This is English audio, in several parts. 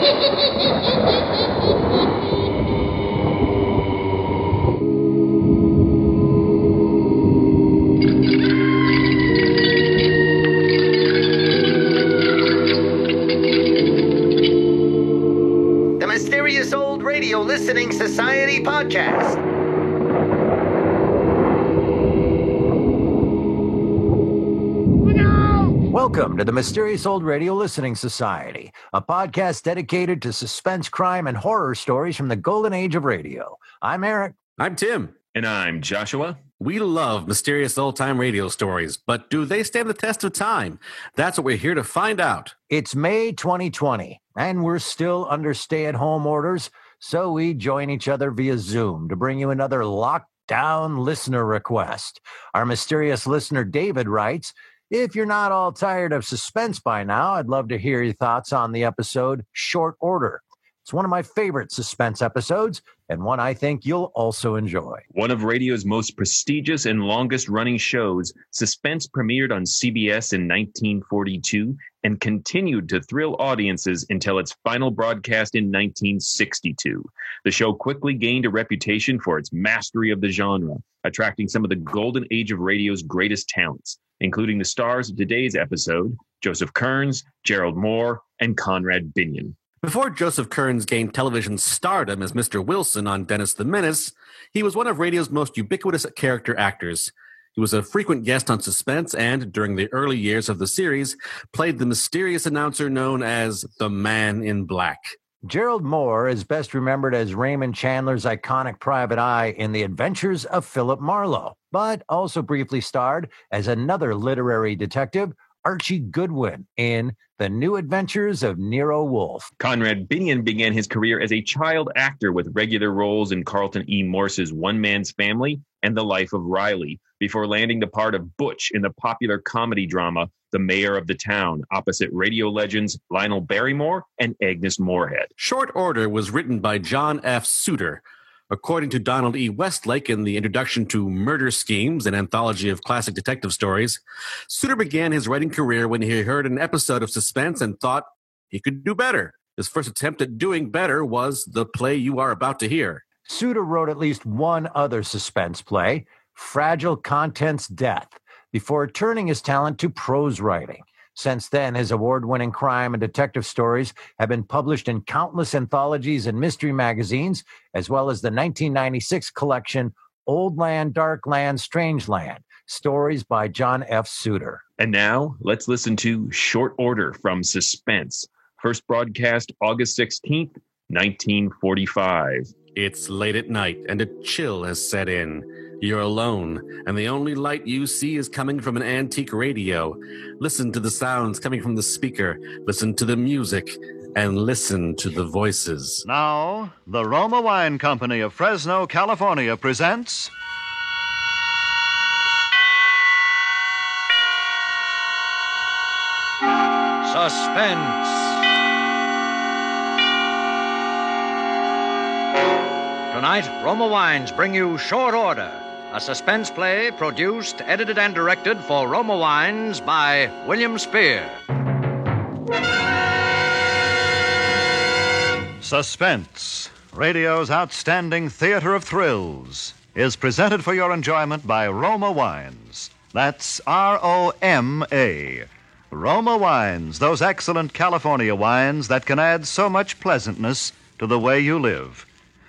The Mysterious Old Radio Listening Society podcast. Welcome to the Mysterious Old Radio Listening Society, a podcast dedicated to suspense, crime, and horror stories from the golden age of radio. I'm Eric. I'm Tim. And I'm Joshua. We love mysterious old-time radio stories, but do they stand the test of time? That's what we're here to find out. It's May 2020, and we're still under stay-at-home orders, so we join each other via Zoom to bring you another lockdown listener request. Our mysterious listener, David, writes, if you're not all tired of suspense by now, I'd love to hear your thoughts on the episode Short Order. It's one of my favorite suspense episodes, and one I think you'll also enjoy. One of radio's most prestigious and longest-running shows, Suspense premiered on CBS in 1942 and continued to thrill audiences until its final broadcast in 1962. The show quickly gained a reputation for its mastery of the genre, attracting some of the golden age of radio's greatest talents, including the stars of today's episode, Joseph Kearns, Gerald Moore, and Conrad Binion. Before Joseph Kearns gained television stardom as Mr. Wilson on Dennis the Menace, he was one of radio's most ubiquitous character actors. He was a frequent guest on Suspense and, during the early years of the series, played the mysterious announcer known as the Man in Black. Gerald Moore is best remembered as Raymond Chandler's iconic private eye in The Adventures of Philip Marlowe, but also briefly starred as another literary detective, Archie Goodwin, in The New Adventures of Nero Wolfe. Conrad Binion began his career as a child actor with regular roles in Carlton E. Morse's One Man's Family and The Life of Riley, before landing the part of Butch in the popular comedy drama The Mayor of the Town, opposite radio legends Lionel Barrymore and Agnes Moorehead. Short Order was written by John F. Suter. According to Donald E. Westlake in the introduction to Murder Schemes, an anthology of classic detective stories, Suter began his writing career when he heard an episode of Suspense and thought he could do better. His first attempt at doing better was the play you are about to hear. Suter wrote at least one other suspense play, Fragile Contents Death, before turning his talent to prose writing. Since then, his award-winning crime and detective stories have been published in countless anthologies and mystery magazines, as well as the 1996 collection Old Land, Dark Land, Strange Land, stories by John F. Suter. And now, let's listen to Short Order from Suspense, first broadcast August 16th, 1945. It's late at night, and a chill has set in. You're alone, and the only light you see is coming from an antique radio. Listen to the sounds coming from the speaker, listen to the music, and listen to the voices. Now, the Roma Wine Company of Fresno, California presents... Suspense. Tonight, Roma Wines bring you Short Order, a suspense play produced, edited, and directed for Roma Wines by William Spear. Suspense, radio's outstanding theater of thrills, is presented for your enjoyment by Roma Wines. That's R-O-M-A. Roma Wines, those excellent California wines that can add so much pleasantness to the way you live,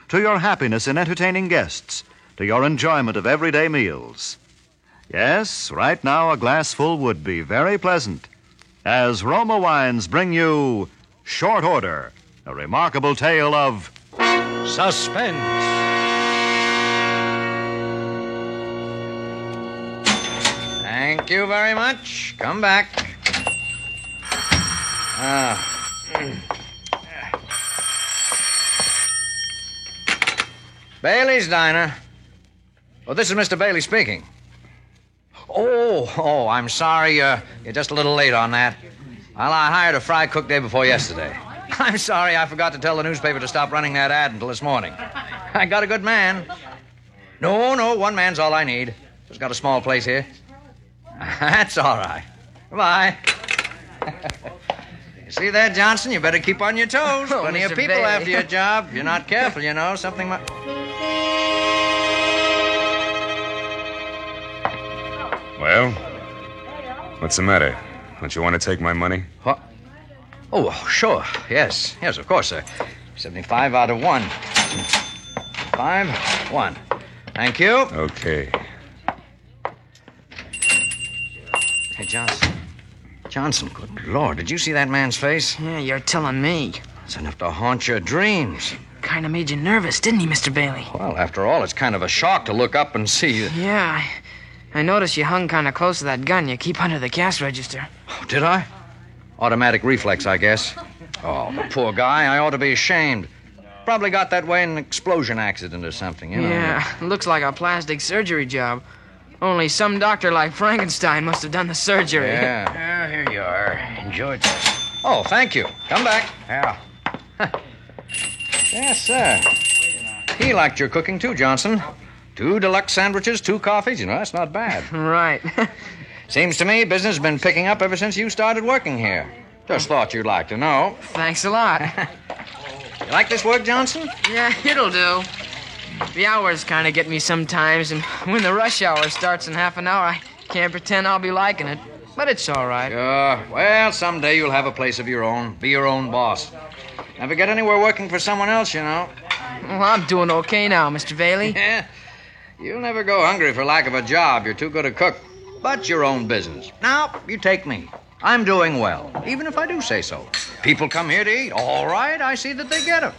to your happiness in entertaining guests, to your enjoyment of everyday meals. Yes, right now a glassful would be very pleasant, as Roma Wines bring you Short Order, a remarkable tale of suspense. Thank you very much. Come back. Bailey's Diner. Oh, this is Mr. Bailey speaking. Oh, I'm sorry. You're just a little late on that. Well, I hired a fry cook day before yesterday. I'm sorry I forgot to tell the newspaper to stop running that ad until this morning. I got a good man. No, one man's all I need. Just got a small place here. That's all right. Goodbye. See that, Johnson? You better keep on your toes. Oh, Plenty of Mr. people Bailey. after your job. If you're not careful, you know, something might... Well, what's the matter? Don't you want to take my money? What? Oh, sure. Yes. Yes, of course, sir. 75 out of 1. 5, 1. Thank you. Okay. Hey, Johnson. Johnson, good Lord, did you see that man's face? Yeah, you're telling me. It's enough to haunt your dreams. Kind of made you nervous, didn't he, Mr. Bailey? Well, after all, it's kind of a shock to look up and see you. Yeah, I noticed you hung kind of close to that gun you keep under the cash register. Oh, did I? Automatic reflex, I guess. Oh, the poor guy. I ought to be ashamed. Probably got that way in an explosion accident or something, you know. Yeah, looks like a plastic surgery job. Only some doctor like Frankenstein must have done the surgery. Yeah. Well, here you are. Enjoy this. Oh, thank you. Come back. Yeah. Yes, sir. He liked your cooking, too, Johnson. 2 deluxe sandwiches, 2 coffees. You know, that's not bad. Right. Seems to me business has been picking up ever since you started working here. Just thought you'd like to know. Thanks a lot. You like this work, Johnson? Yeah, it'll do. The hours kind of get me sometimes, and when the rush hour starts in half an hour, I can't pretend I'll be liking it. But it's all right. Well, someday you'll have a place of your own. Be your own boss. Never get anywhere working for someone else, you know. Well, I'm doing okay now, Mr. Bailey. Yeah. You'll never go hungry for lack of a job. You're too good a cook. But your own business. Now, you take me. I'm doing well, even if I do say so. People come here to eat. All right, I see that they get them.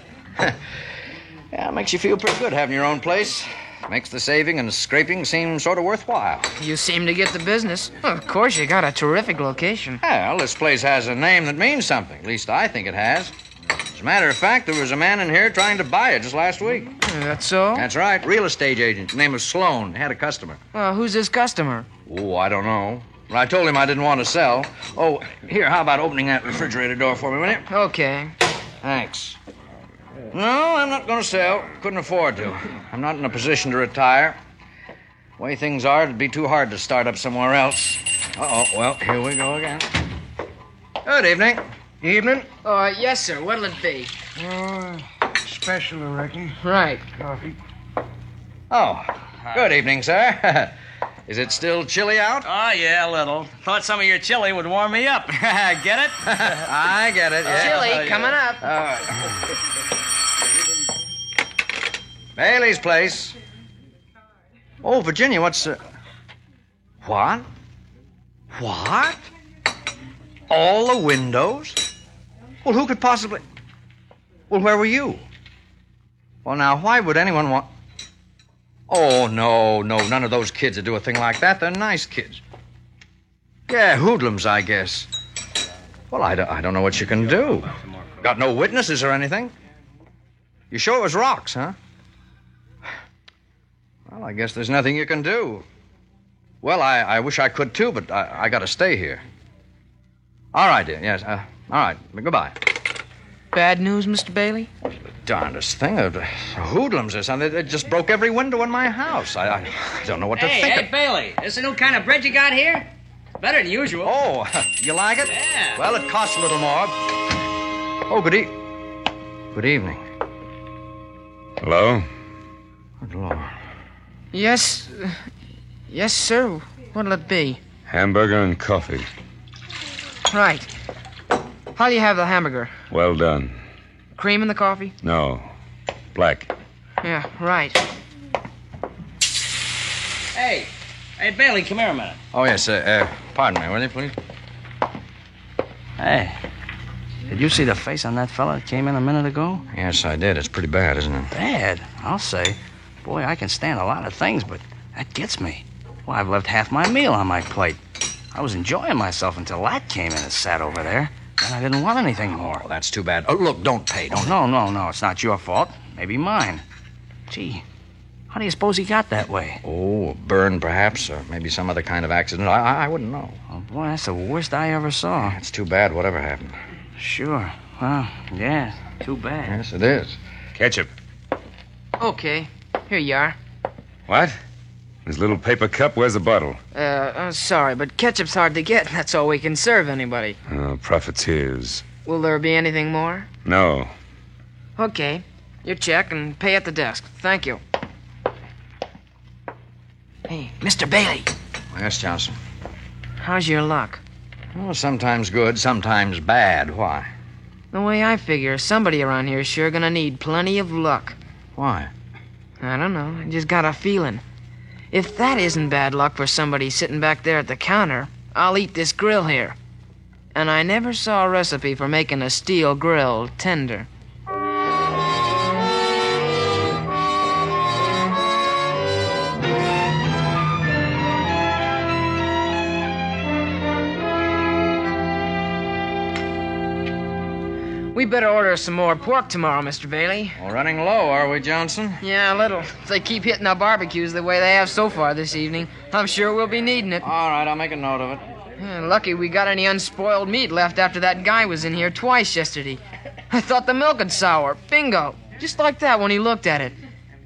Yeah, it makes you feel pretty good having your own place. Makes the saving and scraping seem sort of worthwhile. You seem to get the business. Well, of course, you got a terrific location. Well, this place has a name that means something. At least I think it has. As a matter of fact, there was a man in here trying to buy it just last week. That's so? That's right. Real estate agent. His name was Sloan. He had a customer. Well, who's this customer? Oh, I don't know. I told him I didn't want to sell. Oh, here, how about opening that refrigerator door for me, will you? Okay. Thanks. No, I'm not going to sell. Couldn't afford to. I'm not in a position to retire. The way things are, it'd be too hard to start up somewhere else. Uh-oh, well, here we go again. Good evening. Evening. Yes, sir. What'll it be? Special, I reckon. Right. Coffee. Oh, good evening, sir. Is it still chilly out? Oh, yeah, a little. Thought some of your chili would warm me up. Get it? I get it, yeah. Chili, coming up. All right. Bailey's place. Oh, Virginia, what's... What? What? All the windows? Well, who could possibly... Well, where were you? Well, now, why would anyone want... Oh, no, none of those kids would do a thing like that. They're nice kids. Yeah, hoodlums, I guess. Well, I don't know what you can do. Got no witnesses or anything? You sure it was rocks, huh? Well, I guess there's nothing you can do. Well, I wish I could, too, but I got to stay here. All right, dear, yes. All right, goodbye. Bad news, Mr. Bailey? Darndest thing. Hoodlums or something. They just broke every window in my house. I don't know what to think Hey, of. Bailey, this the new kind of bread you got here? Better than usual. Oh, you like it? Yeah. Well, it costs a little more. Oh, good evening. Hello? Good Lord. Yes. Yes, sir. What'll it be? Hamburger and coffee. Right. How'll you have the hamburger? Well done. Cream in the coffee? No. Black. Yeah, right. Hey, Bailey, come here a minute. Oh, yes, pardon me, will you, please? Hey, did you see the face on that fella that came in a minute ago? Yes, I did. It's pretty bad, isn't it? Bad, I'll say. Boy, I can stand a lot of things, but that gets me. Well, I've left half my meal on my plate. I was enjoying myself until that came in and sat over there. And I didn't want anything more. Oh, that's too bad. Oh, look, don't pay. Don't. No. It's not your fault. Maybe mine. Gee, how do you suppose he got that way? Oh, a burn, perhaps, or maybe some other kind of accident. I wouldn't know. Oh, boy, that's the worst I ever saw. It's too bad, whatever happened. Sure. Well, yeah, too bad. Yes, it is. Ketchup. Okay. Here you are. What? This little paper cup, where's the bottle? Sorry, but ketchup's hard to get. That's all we can serve anybody. Oh, profiteers. Will there be anything more? No. Okay. Your check and pay at the desk. Thank you. Hey, Mr. Bailey. Yes, Johnson. How's your luck? Well, sometimes good, sometimes bad. Why? The way I figure, somebody around here is sure gonna need plenty of luck. Why? I don't know. I just got a feeling. If that isn't bad luck for somebody sitting back there at the counter, I'll eat this grill here. And I never saw a recipe for making a steel grill tender. We better order some more pork tomorrow, Mr. Bailey. We're running low, are we, Johnson? Yeah, a little. If they keep hitting our barbecues the way they have so far this evening, I'm sure we'll be needing it. All right, I'll make a note of it. Yeah, lucky we got any unspoiled meat left after that guy was in here twice yesterday. I thought the milk had sour. Bingo. Just like that when he looked at it.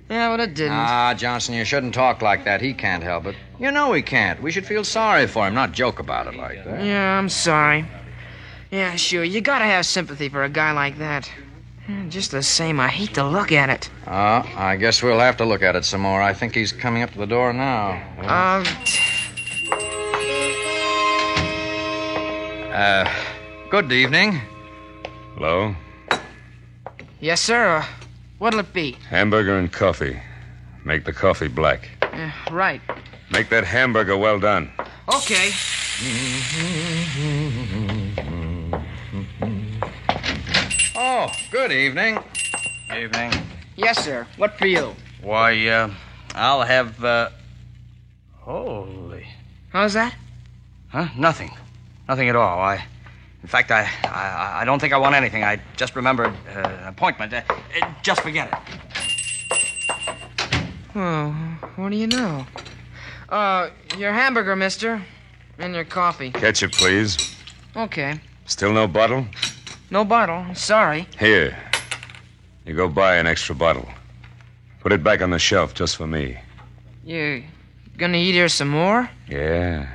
Yeah, but it didn't. Ah, Johnson, you shouldn't talk like that. He can't help it. You know he can't. We should feel sorry for him, not joke about it like that. Yeah, I'm sorry. Yeah, sure, you gotta have sympathy for a guy like that. Just the same, I hate to look at it. I guess we'll have to look at it some more. I think he's coming up to the door now. Good evening. Hello? Yes, sir. What'll it be? Hamburger and coffee. Make the coffee black. Right. Make that hamburger well done. Okay. Oh, good evening. Evening. Yes, sir. What for you? Why, I'll have, holy. How's that? Huh? Nothing. Nothing at all. In fact, I don't think I want anything. I just remembered an appointment. Just forget it. Oh, what do you know? Your hamburger, mister. And your coffee. Ketchup, please. Okay. Still no bottle? No bottle. Sorry. Here. You go buy an extra bottle. Put it back on the shelf just for me. You gonna eat here some more? Yeah.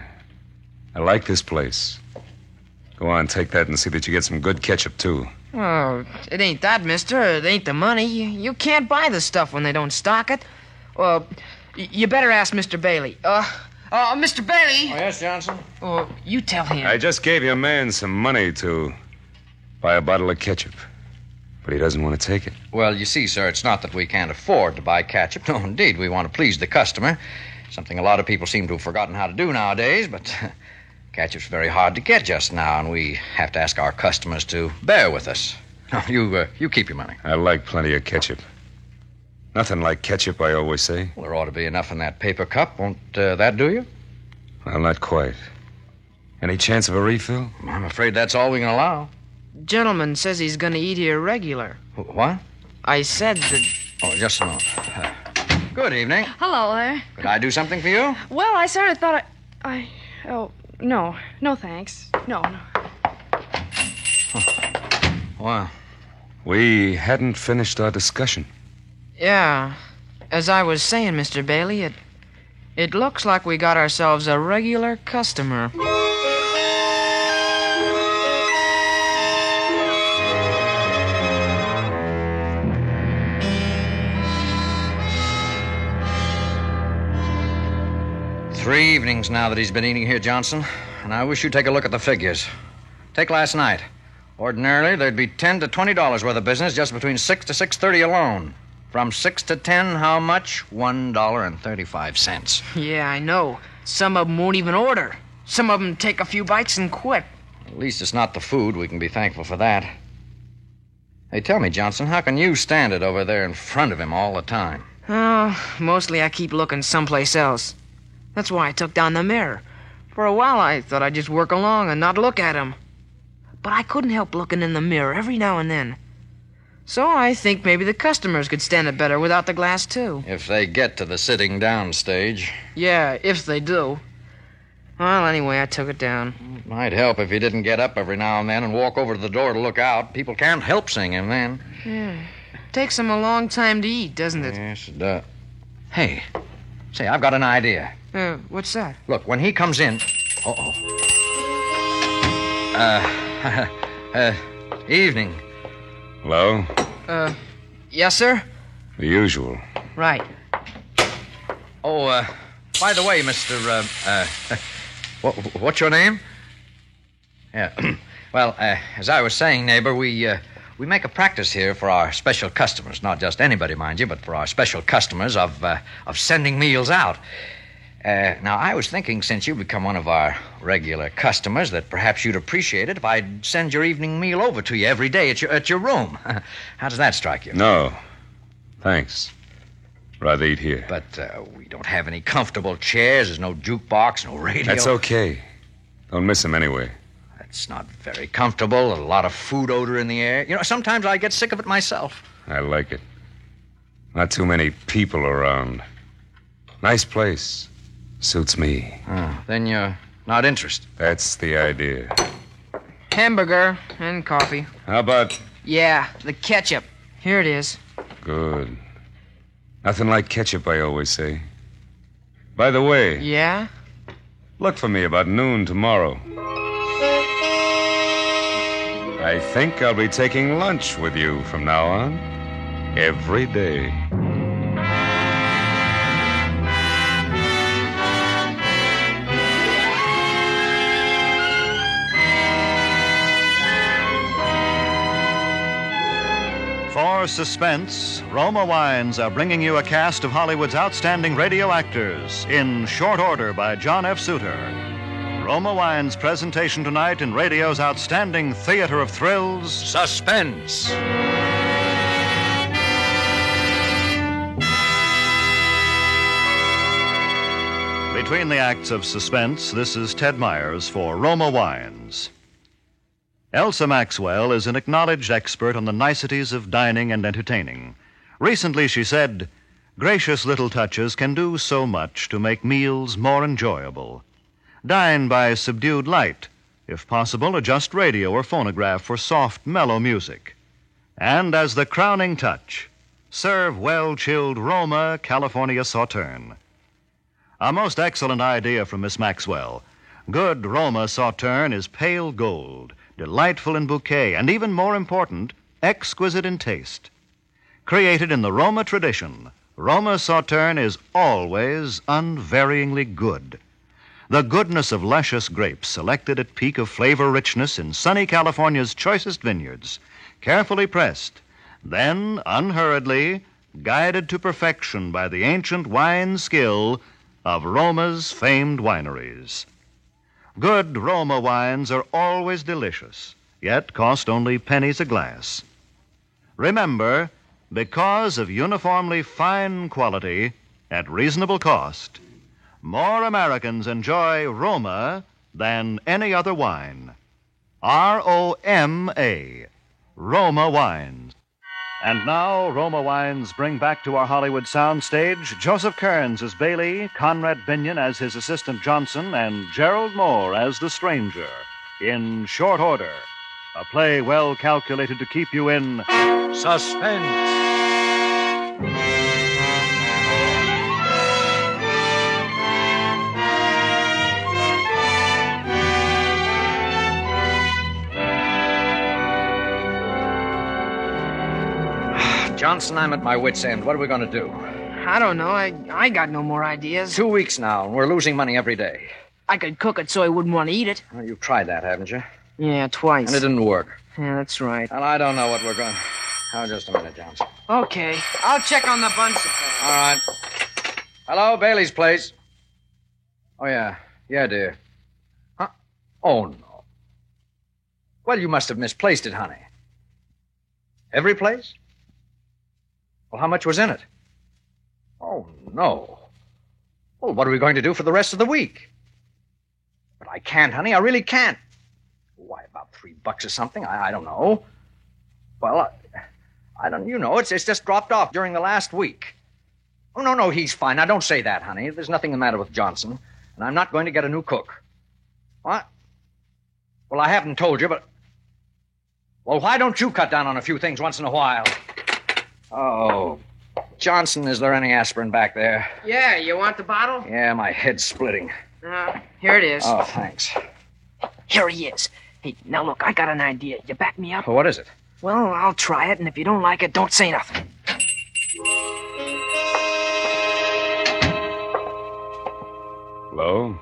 I like this place. Go on, take that and see that you get some good ketchup, too. Oh, it ain't that, mister. It ain't the money. You can't buy the stuff when they don't stock it. Well, you better ask Mr. Bailey. Mr. Bailey! Oh, yes, Johnson? Oh, you tell him. I just gave your man some money to buy a bottle of ketchup. But he doesn't want to take it. Well, you see, sir, it's not that we can't afford to buy ketchup. No, indeed, we want to please the customer. Something a lot of people seem to have forgotten how to do nowadays, but ketchup's very hard to get just now, and we have to ask our customers to bear with us. No, you keep your money. I like plenty of ketchup. Nothing like ketchup, I always say. Well, there ought to be enough in that paper cup. Won't that do you? Well, not quite. Any chance of a refill? I'm afraid that's all we can allow. Gentleman says he's gonna eat here regular. What? I said that... Oh, just a moment. Good evening. Hello there. Could I do something for you? Well, I sort of thought Oh, no. No, thanks. No. Well, we hadn't finished our discussion. Yeah. As I was saying, Mr. Bailey, it looks like we got ourselves a regular customer. Three evenings now that he's been eating here, Johnson, and I wish you'd take a look at the figures. Take last night. Ordinarily, there'd be $10 to $20 worth of business just between 6 to 6:30 alone. From 6 to 10, how much? $1.35. Yeah, I know. Some of them won't even order. Some of them take a few bites and quit. At least it's not the food. We can be thankful for that. Hey, tell me, Johnson, how can you stand it over there in front of him all the time? Oh, mostly I keep looking someplace else. That's why I took down the mirror. For a while, I thought I'd just work along and not look at him. But I couldn't help looking in the mirror every now and then. So I think maybe the customers could stand it better without the glass, too. If they get to the sitting down stage. Yeah, if they do. Well, anyway, I took it down. It might help if he didn't get up every now and then and walk over to the door to look out. People can't help seeing him then. Yeah. Takes him a long time to eat, doesn't it? Yes, it does. Hey, say, I've got an idea. What's that? Look, when he Evening. Hello? Yes, sir? The usual. Right. Oh, by the way, Mr. What's your name? Yeah. Well, as I was saying, neighbor, we make a practice here for our special customers. Not just anybody, mind you, but for our special customers of sending meals out. Now, I was thinking, since you've become one of our regular customers, that perhaps you'd appreciate it if I'd send your evening meal over to you every day at your room. How does that strike you? No. Thanks. Rather eat here. But we don't have any comfortable chairs. There's no jukebox, no radio. That's okay. Don't miss him anyway. It's not very comfortable. A lot of food odor in the air. You know, sometimes I get sick of it myself. I like it. Not too many people around. Nice place. Suits me. Oh, then you're not interested. That's the idea. Hamburger and coffee. How about... Yeah, the ketchup. Here it is. Good. Nothing like ketchup, I always say. By the way... Yeah? Look for me about noon tomorrow. I think I'll be taking lunch with you from now on. Every day. For suspense, Roma Wines are bringing you a cast of Hollywood's outstanding radio actors in Short Order by John F. Suter. Roma Wines' presentation tonight in radio's outstanding theater of thrills, Suspense. Between the acts of suspense, this is Ted Myers for Roma Wines. Elsa Maxwell is an acknowledged expert on the niceties of dining and entertaining. Recently, she said, "Gracious little touches can do so much to make meals more enjoyable. Dine by subdued light. If possible, adjust radio or phonograph for soft, mellow music. And as the crowning touch, serve well-chilled Roma California Sauterne." A most excellent idea from Miss Maxwell. Good Roma Sauterne is pale gold, delightful in bouquet, and even more important, exquisite in taste. Created in the Roma tradition, Roma Sauterne is always unvaryingly good. The goodness of luscious grapes selected at peak of flavor richness in sunny California's choicest vineyards, carefully pressed, then unhurriedly guided to perfection by the ancient wine skill of Roma's famed wineries. Good Roma wines are always delicious, yet cost only pennies a glass. Remember, because of uniformly fine quality at reasonable cost, more Americans enjoy Roma than any other wine. R-O-M-A, Roma Wines. And now, Roma Wines bring back to our Hollywood soundstage Joseph Kearns as Bailey, Conrad Binion as his assistant Johnson, and Gerald Moore as the stranger in Short Order, a play well calculated to keep you in suspense. Johnson, I'm at my wit's end. What are we going to do? I don't know. I got no more ideas. 2 weeks now, and we're losing money every day. I could cook it so I wouldn't want to eat it. Well, you've tried that, haven't you? Yeah, twice. And it didn't work. Yeah, that's right. Well, I don't know what we're going... Oh, just a minute, Johnson. Okay. I'll check on the bun supply. All right. Hello, Bailey's place. Oh, yeah. Yeah, dear. Huh? Oh, no. Well, you must have misplaced it, honey. Every place? Well, how much was in it? Oh, no. Well, what are we going to do for the rest of the week? But I can't, honey. I really can't. Why, about $3 or something? I don't know. Well, I don't... You know, it's just dropped off during the last week. Oh, no, he's fine. Now, don't say that, honey. There's nothing the matter with Johnson. And I'm not going to get a new cook. What? Well, I haven't told you, but... Well, why don't you cut down on a few things once in a while? Oh, Johnson, is there any aspirin back there? Yeah, you want the bottle? Yeah, my head's splitting. Here it is. Oh, thanks. Here he is. Hey, now look, I got an idea. You back me up? What is it? Well, I'll try it, and if you don't like it, don't say nothing. Hello?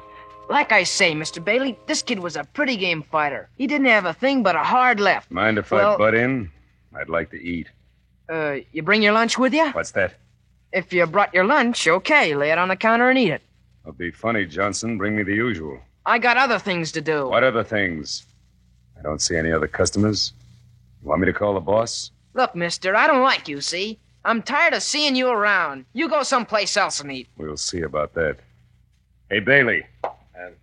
Like I say, Mr. Bailey, this kid was a pretty game fighter. He didn't have a thing but a hard left. Mind if I butt in? I'd like to eat. You bring your lunch with you? What's that? If you brought your lunch, okay, lay it on the counter and eat it. Don't be funny, Johnson. Bring me the usual. I got other things to do. What other things? I don't see any other customers. You want me to call the boss? Look, mister, I don't like you, see? I'm tired of seeing you around. You go someplace else and eat. We'll see about that. Hey, Bailey. Yes,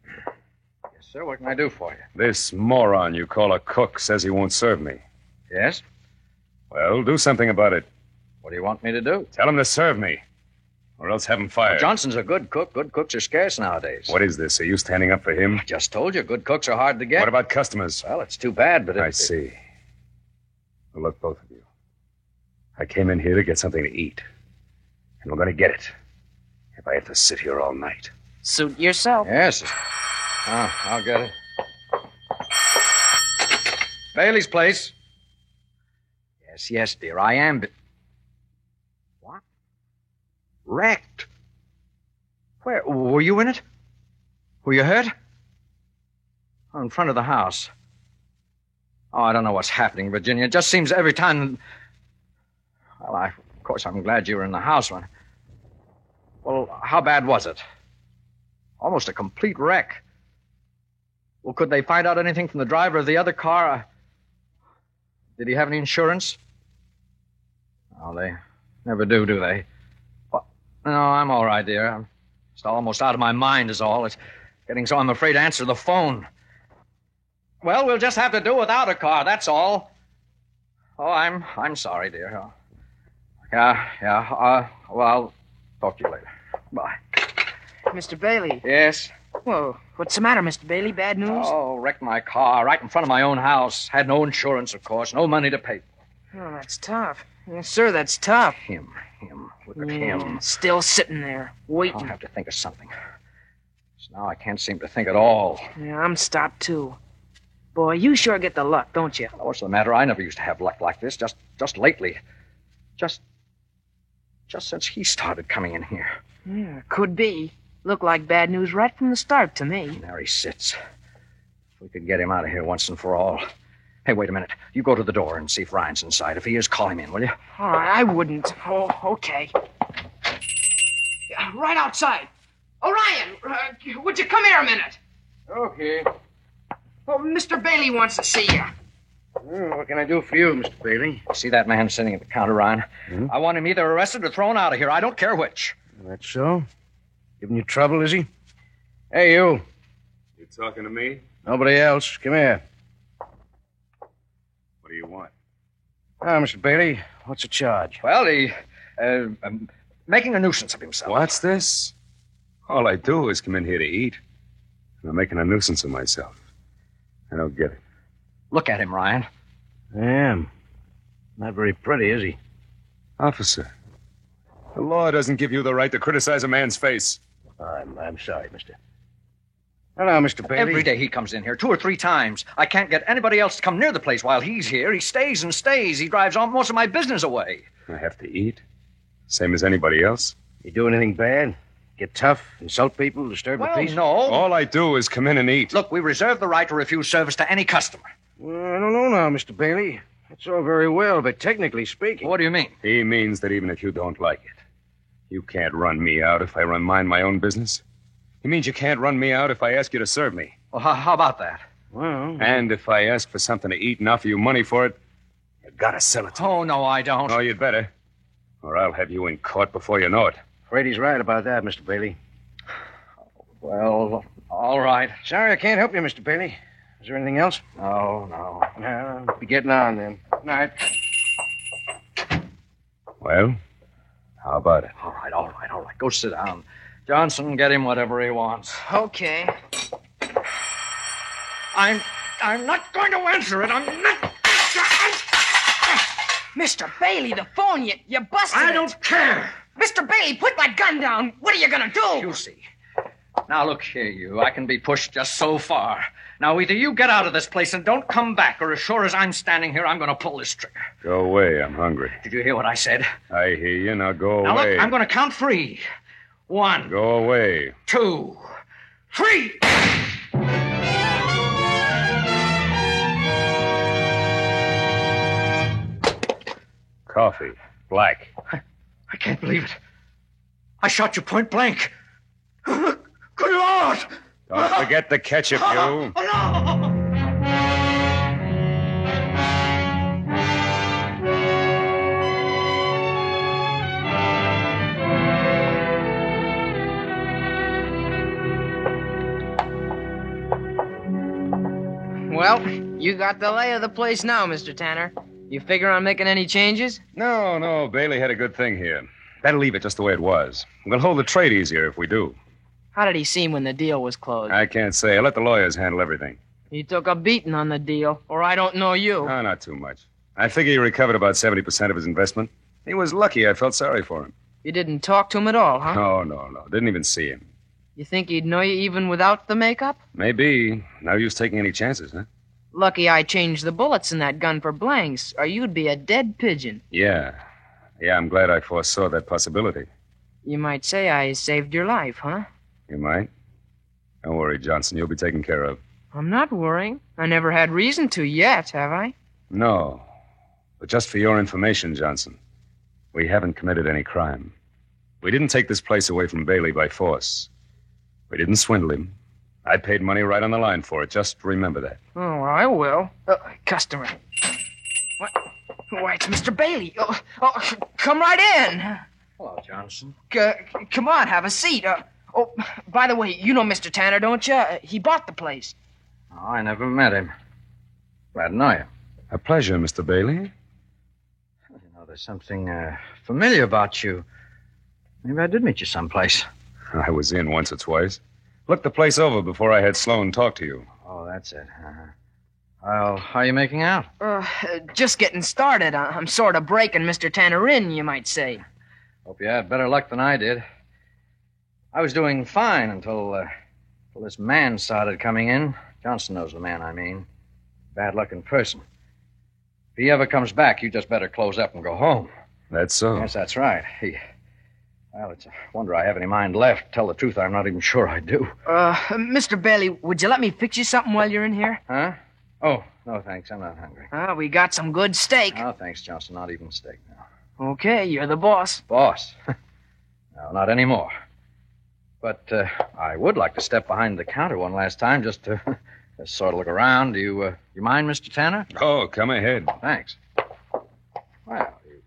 sir. What can I do for you? This moron you call a cook says he won't serve me. Yes? Well, do something about it. What do you want me to do? Tell him to serve me. Or else have him fired. Johnson's a good cook. Good cooks are scarce nowadays. What is this? Are you standing up for him? I just told you, good cooks are hard to get. What about customers? Well, it's too bad, but I see. Well, look, both of you. I came in here to get something to eat. And we're going to get it. If I have to sit here all night. Suit yourself. Yes. I'll get it. Bailey's place. Yes, dear, I am. What? Wrecked? Where? Were you in it? Were you hurt? Oh, in front of the house. Oh, I don't know what's happening, Virginia. It just seems every time... Well, of course, I'm glad you were in the house when... Well, how bad was it? Almost a complete wreck. Well, could they find out anything from the driver of the other car? Did he have any insurance? Oh, they never do they? Well, no, I'm all right, dear. I'm just almost out of my mind is all. It's getting so I'm afraid to answer the phone. Well, we'll just have to do without a car, that's all. Oh, I'm sorry, dear. Oh. Yeah. Well, I'll talk to you later. Bye. Mr. Bailey. Yes? Whoa, what's the matter, Mr. Bailey? Bad news? Oh, wrecked my car right in front of my own house. Had no insurance, of course. No money to pay. Oh, that's tough. Yes, sir, that's tough. Him. Look at him. Still sitting there, waiting. I'll have to think of something. So now I can't seem to think at all. Yeah, I'm stopped, too. Boy, you sure get the luck, don't you? What's the matter? I never used to have luck like this. Just lately. Just since he started coming in here. Yeah, could be. Looked like bad news right from the start to me. There he sits. If we could get him out of here once and for all. Hey, wait a minute. You go to the door and see if Ryan's inside. If he is, call him in, will you? Oh, I wouldn't. Oh, okay. Right outside. Orion, would you come here a minute? Okay. Oh, Mr. Bailey wants to see you. What can I do for you, Mr. Bailey? See that man sitting at the counter, Ryan? I want him either arrested or thrown out of here. I don't care which. That's so? Giving you trouble, is he? Hey, you. You talking to me? Nobody else. Come here. What do you want? Now, Mr. Bailey, what's the charge? Well, he... making a nuisance of himself. What's this? All I do is come in here to eat. And I'm making a nuisance of myself. I don't get it. Look at him, Ryan. I am. Not very pretty, is he? Officer, the law doesn't give you the right to criticize a man's face. I'm sorry, mister. Hello, Mr. Bailey. Every day he comes in here 2 or 3 times. I can't get anybody else to come near the place while he's here. He stays and stays. He drives most of my business away. I have to eat. Same as anybody else. You do anything bad? Get tough, insult people, disturb the peace? No. All I do is come in and eat. Look, we reserve the right to refuse service to any customer. Well, I don't know now, Mr. Bailey. That's all very well, but technically speaking... What do you mean? He means that even if you don't like it, you can't run me out if I mind my own business. He means you can't run me out if I ask you to serve me. Well, how about that? Well... And if I ask for something to eat and offer you money for it, you gotta sell it to me. Oh, no, I don't. Oh, you'd better. Or I'll have you in court before you know it. Afraid he's right about that, Mr. Bailey. Well, all right. Sorry I can't help you, Mr. Bailey. Is there anything else? No. No, be getting on then. Night. Well, how about it? All right. Go sit down. Johnson, get him whatever he wants. Okay. I'm not going to answer it. I'm not... Mr. Bailey, the phone, you busted I it. don't care. Mr. Bailey, put that gun down. What are you gonna do? You see. Now, look here, you. I can be pushed just so far. Now, either you get out of this place and don't come back, or as sure as I'm standing here, I'm going to pull this trigger. Go away. I'm hungry. Did you hear what I said? I hear you. Now go Now, away. look, I'm going to count 3. 1. Go away. 2. 3! Coffee. Black. I can't believe it. I shot you point blank. Good Lord! Don't forget the ketchup, you. Well, you got the lay of the place now, Mr. Tanner. You figure on making any changes? No. Bailey had a good thing here. Better leave it just the way it was. We'll hold the trade easier if we do. How did he seem when the deal was closed? I can't say. I'll let the lawyers handle everything. He took a beating on the deal, or I don't know you. Oh, not too much. I figure he recovered about 70% of his investment. He was lucky. I felt sorry for him. You didn't talk to him at all, huh? No. Didn't even see him. You think he'd know you even without the makeup? Maybe. No use taking any chances, huh? Lucky I changed the bullets in that gun for blanks, or you'd be a dead pigeon. Yeah, I'm glad I foresaw that possibility. You might say I saved your life, huh? You might. Don't worry, Johnson. You'll be taken care of. I'm not worrying. I never had reason to yet, have I? No. But just for your information, Johnson, we haven't committed any crime. We didn't take this place away from Bailey by force. We didn't swindle him. I paid money right on the line for it. Just remember that. Oh, I will. Customer. What? Why, it's Mr. Bailey. Come right in. Hello, Johnson. Come on, have a seat. By the way, you know Mr. Tanner, don't you? He bought the place. Oh, I never met him. Glad to know you. A pleasure, Mr. Bailey. You know, there's something familiar about you. Maybe I did meet you someplace. I was in once or twice. Looked the place over before I had Sloan talk to you. Oh, that's it. Well, how are you making out? Just getting started. I'm sort of breaking Mr. Tanner in, you might say. Hope you had better luck than I did. I was doing fine until this man started coming in. Johnson knows the man I mean. Bad luck in person. If he ever comes back, you just better close up and go home. That's so? Yes, that's right. Well, it's a wonder I have any mind left. Tell the truth, I'm not even sure I do. Mr. Bailey, would you let me fix you something while you're in here? Huh? Oh, no, thanks. I'm not hungry. We got some good steak. Oh, thanks, Johnson. Not even steak now. Okay, you're the boss. Boss? No, not anymore. But I would like to step behind the counter one last time just to sort of look around. Do you mind, Mr. Tanner? Oh, come ahead. Thanks. Well, you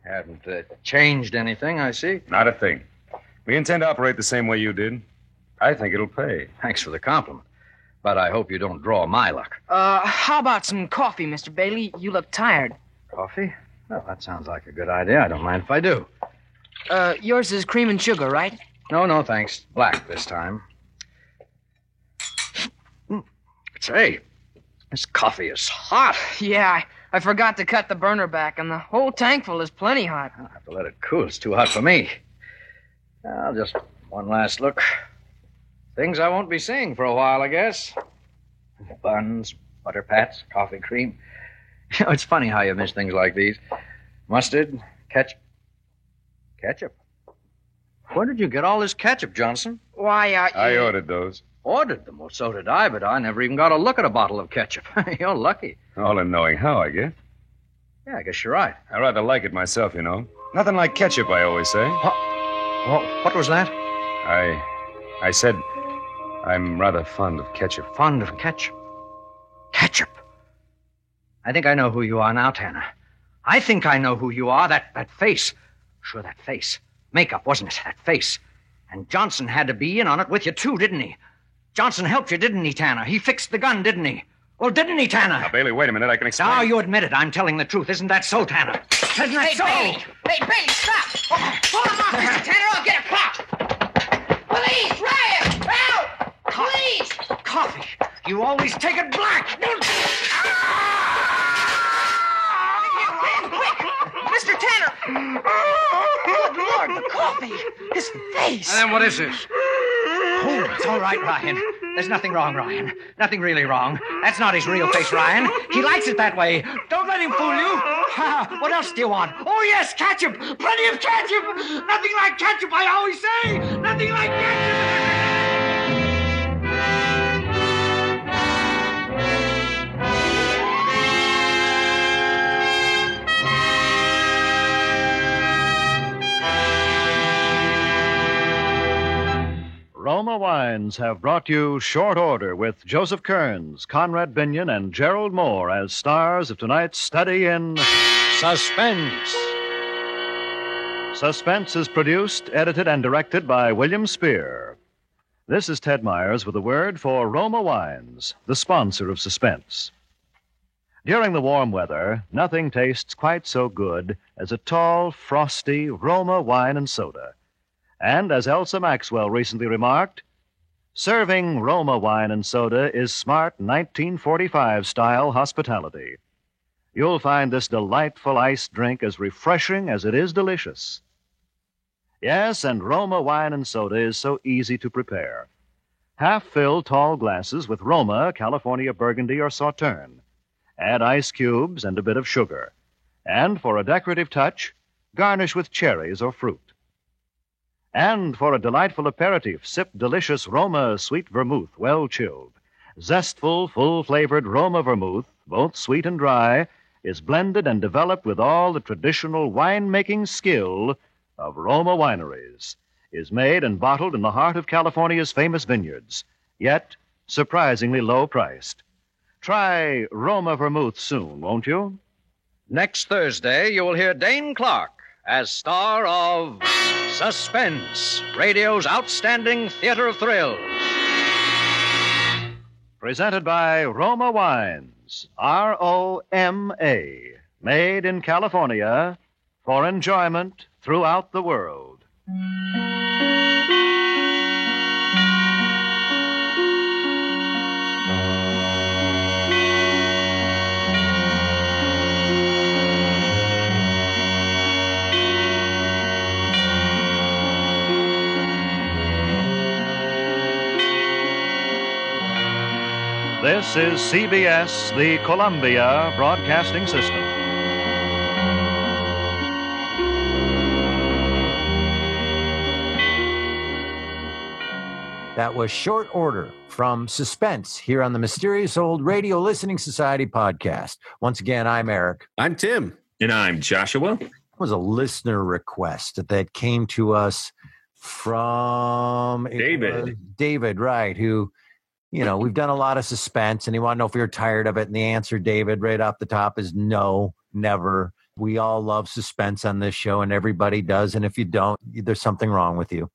haven't changed anything, I see. Not a thing. We intend to operate the same way you did. I think it'll pay. Thanks for the compliment. But I hope you don't draw my luck. How about some coffee, Mr. Bailey? You look tired. Coffee? Well, that sounds like a good idea. I don't mind if I do. Yours is cream and sugar, right? No, thanks. Black this time. Say, this coffee is hot. Yeah, I forgot to cut the burner back, and the whole tankful is plenty hot. I'll have to let it cool. It's too hot for me. Well, just one last look. Things I won't be seeing for a while, I guess. Buns, butter pats, coffee cream. You know, it's funny how you miss things like these. Mustard, ketchup. Ketchup? Where did you get all this ketchup, Johnson? Why, I ordered those. Ordered them? Well, so did I, but I never even got a look at a bottle of ketchup. You're lucky. All in knowing how, I guess. Yeah, I guess you're right. I rather like it myself, you know. Nothing like ketchup, I always say. What was that? I said I'm rather fond of ketchup. Fond of ketchup? Ketchup? I think I know who you are now, Tanner. I think I know who you are. That face. Sure, that face. Makeup, wasn't it? That face. And Johnson had to be in on it with you, too, didn't he? Johnson helped you, didn't he, Tanner? He fixed the gun, didn't he? Well, didn't he, Tanner? Now, Bailey, wait a minute. I can explain. Now, you admit it. I'm telling the truth. Isn't that so, Tanner? Isn't that so? Bailey, stop! Hold him off, Mr. Tanner. I'll get a cop. Police, riot! Help! Police! Coffee. You always take it black. Mr. Tanner! Good Lord, the coffee! His face! And then what is this? Oh, it's all right, Ryan. There's nothing wrong, Ryan. Nothing really wrong. That's not his real face, Ryan. He likes it that way. Don't let him fool you. What else do you want? Oh, yes, ketchup. Plenty of ketchup. Nothing like ketchup, I always say. Nothing like ketchup. Roma Wines have brought you Short Order with Joseph Kearns, Conrad Binion, and Gerald Moore as stars of tonight's study in Suspense. Suspense is produced, edited, and directed by William Spear. This is Ted Myers with a word for Roma Wines, the sponsor of Suspense. During the warm weather, nothing tastes quite so good as a tall, frosty Roma wine and soda. And as Elsa Maxwell recently remarked, serving Roma wine and soda is smart 1945-style hospitality. You'll find this delightful iced drink as refreshing as it is delicious. Yes, and Roma wine and soda is so easy to prepare. Half-fill tall glasses with Roma, California Burgundy, or Sauterne. Add ice cubes and a bit of sugar. And for a decorative touch, garnish with cherries or fruit. And for a delightful aperitif, sip delicious Roma sweet vermouth, well chilled. Zestful, full-flavored Roma vermouth, both sweet and dry, is blended and developed with all the traditional wine-making skill of Roma wineries, is made and bottled in the heart of California's famous vineyards, yet surprisingly low-priced. Try Roma vermouth soon, won't you? Next Thursday, you will hear Dane Clark as star of Suspense, radio's outstanding theater of thrills. Presented by Roma Wines, R-O-M-A, made in California for enjoyment throughout the world. This is CBS, the Columbia Broadcasting System. That was Short Order from Suspense here on the Mysterious Old Radio Listening Society podcast. Once again, I'm Eric. I'm Tim. And I'm Joshua. It was a listener request that came to us from David, right, who... You know, we've done a lot of suspense, and he wanted to know if we were tired of it. And the answer, David, right off the top is no, never. We all love suspense on this show, and everybody does. And if you don't, there's something wrong with you.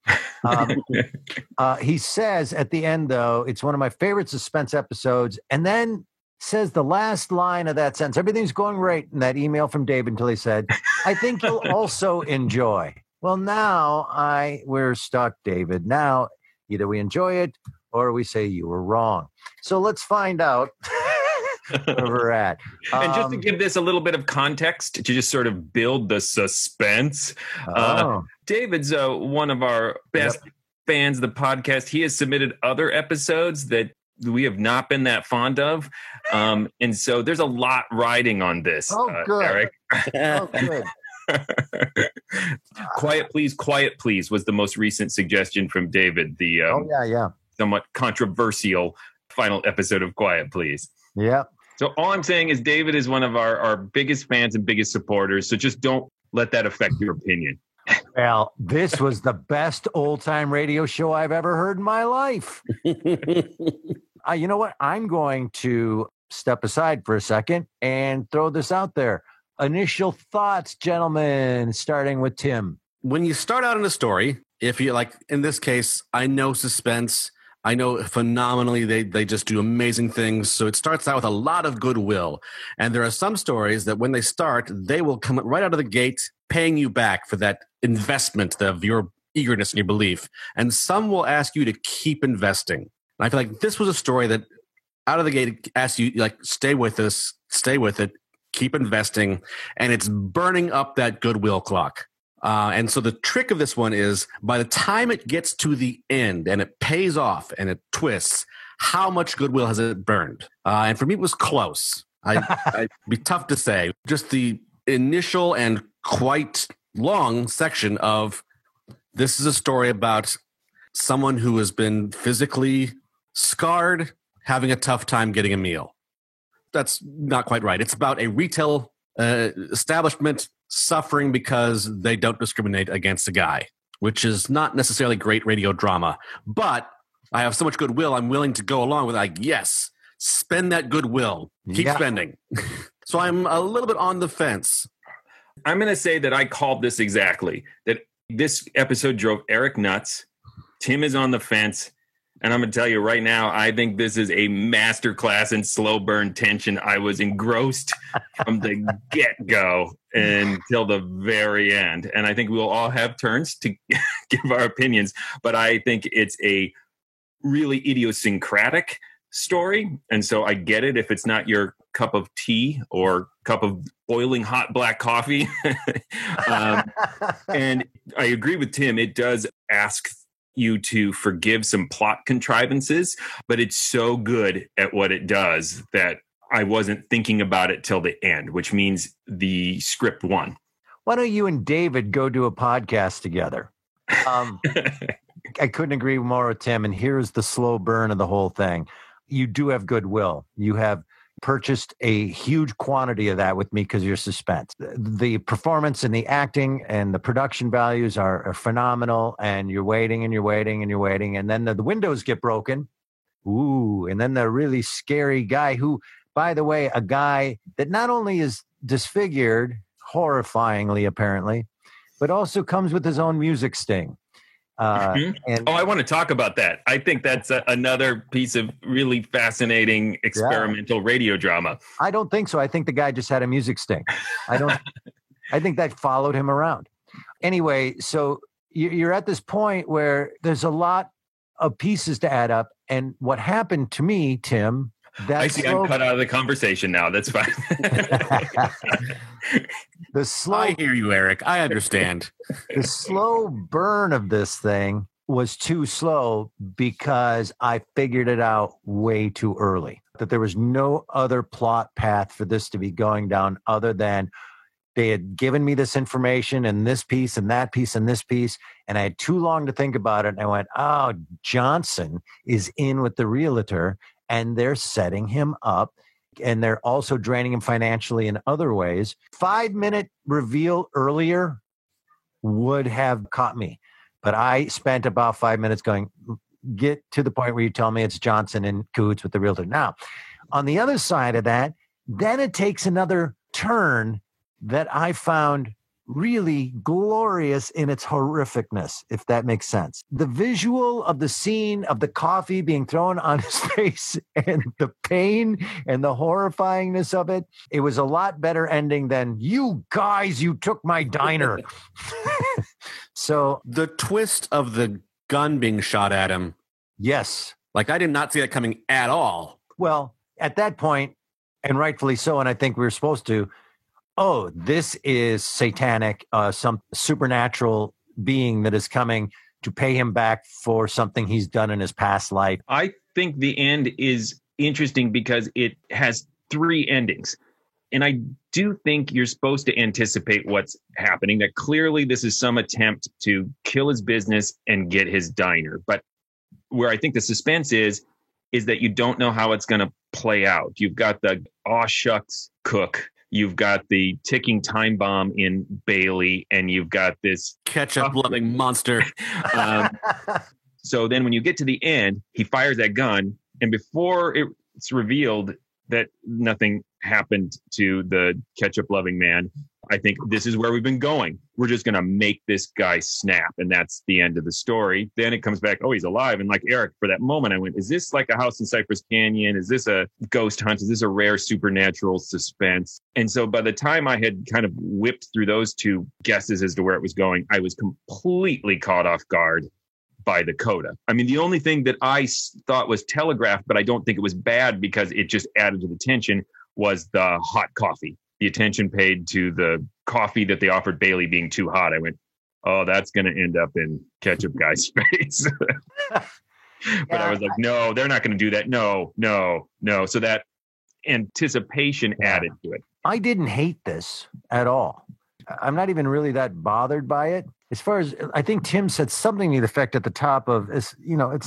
He says at the end, though, it's one of my favorite suspense episodes. And then says the last line of that sentence, everything's going great in that email from David until he said, I think you'll also enjoy. Well, now we're stuck, David. Now, either we enjoy it or we say you were wrong. So let's find out where we're at. And just to give this a little bit of context, to just sort of build the suspense, David's one of our best fans of the podcast. He has submitted other episodes that we have not been that fond of. And so there's a lot riding on this, Eric. Oh, good. Quiet Please was the most recent suggestion from David. The somewhat controversial final episode of Quiet Please. Yeah. So all I'm saying is David is one of our biggest fans and biggest supporters. So just don't let that affect your opinion. Well, this was the best old-time radio show I've ever heard in my life. You know what? I'm going to step aside for a second and throw this out there. Initial thoughts, gentlemen, starting with Tim. When you start out in a story, if you like, in this case, I know suspense. I know phenomenally they just do amazing things. So it starts out with a lot of goodwill. And there are some stories that when they start, they will come right out of the gate paying you back for that investment of your eagerness and your belief. And some will ask you to keep investing. And I feel like this was a story that out of the gate asks you, like, stay with us, stay with it, keep investing. And it's burning up that goodwill clock. And so the trick of this one is by the time it gets to the end and it pays off and it twists, how much goodwill has it burned? And for me, it was close. I'd be tough to say. Just the initial and quite long section of this is a story about someone who has been physically scarred, having a tough time getting a meal. That's not quite right. It's about a retail establishment suffering because they don't discriminate against a guy, which is not necessarily great radio drama. But I have so much goodwill, I'm willing to go along with like, yes, spend that goodwill. Keep spending. So I'm a little bit on the fence. I'm going to say that I called this exactly, that this episode drove Eric nuts. Tim is on the fence. And I'm going to tell you right now, I think this is a masterclass in slow burn tension. I was engrossed from the get-go until the very end. And I think we'll all have turns to give our opinions. But I think it's a really idiosyncratic story. And so I get it if it's not your cup of tea or cup of boiling hot black coffee. And I agree with Tim. It does ask you to forgive some plot contrivances, but it's so good at what it does that I wasn't thinking about it till the end, which means the script won. Why don't you and David go do a podcast together? I couldn't agree more with Tim. And here's the slow burn of the whole thing. You do have goodwill. You have purchased a huge quantity of that with me because you're suspense. The performance and the acting and the production values are phenomenal. And you're waiting and you're waiting and you're waiting. And then the windows get broken. Ooh. And then the really scary guy who, by the way, a guy that not only is disfigured, horrifyingly apparently, but also comes with his own music sting. And I want to talk about that. I think that's another piece of really fascinating experimental radio drama. I don't think so. I think the guy just had a music sting. I think that followed him around. Anyway, so you're at this point where there's a lot of pieces to add up. And what happened to me, Tim, I see I'm cut out of the conversation now. That's fine. I hear you, Eric. I understand. The slow burn of this thing was too slow because I figured it out way too early. That there was no other plot path for this to be going down other than they had given me this information and this piece and that piece and this piece. And I had too long to think about it. And I went, oh, Johnson is in with the realtor and they're setting him up. And they're also draining him financially in other ways. 5-minute reveal earlier would have caught me. But I spent about 5 minutes going, get to the point where you tell me it's Johnson in cahoots with the realtor. Now, on the other side of that, then it takes another turn that I found really glorious in its horrificness, if that makes sense. The visual of the scene of the coffee being thrown on his face and the pain and the horrifyingness of it, it was a lot better ending than, you guys, you took my diner. So the twist of the gun being shot at him. Yes. Like I did not see that coming at all. Well, at that point, and rightfully so, and I think we were supposed to, oh, this is satanic, some supernatural being that is coming to pay him back for something he's done in his past life. I think the end is interesting because it has 3 endings. And I do think you're supposed to anticipate what's happening, that clearly this is some attempt to kill his business and get his diner. But where I think the suspense is that you don't know how it's going to play out. You've got the aw shucks cook. You've got the ticking time bomb in Bailey, and you've got this ketchup-loving monster. So then when you get to the end, he fires that gun, and before it's revealed that nothing happened to the ketchup-loving man, I think this is where we've been going. We're just going to make this guy snap, and that's the end of the story. Then it comes back, oh, he's alive. And like Eric, for that moment, I went, is this like a house in Cypress Canyon? Is this a ghost hunt? Is this a rare supernatural suspense? And so by the time I had kind of whipped through those 2 guesses as to where it was going, I was completely caught off guard by the coda. I mean, the only thing that I thought was telegraphed, but I don't think it was bad because it just added to the tension, was the hot coffee. The attention paid to the coffee that they offered Bailey being too hot. I went, oh, that's going to end up in Ketchup Guy's face. But I was like, no, they're not going to do that. No. So that anticipation added to it. I didn't hate this at all. I'm not even really that bothered by it. As far as I think Tim said something to the effect at the top of, it's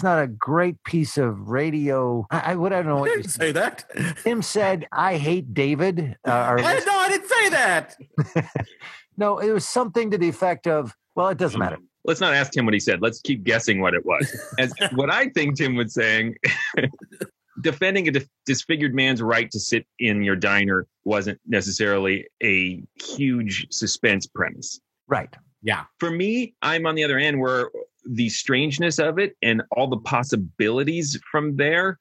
not a great piece of radio. I don't know what I didn't say that. Tim said, I hate David. No, I didn't say that. No, it was something to the effect of, well, it doesn't matter. Let's not ask Tim what he said. Let's keep guessing what it was. As what I think Tim was saying, defending a disfigured man's right to sit in your diner wasn't necessarily a huge suspense premise. Right. Yeah. For me, I'm on the other end where the strangeness of it and all the possibilities from there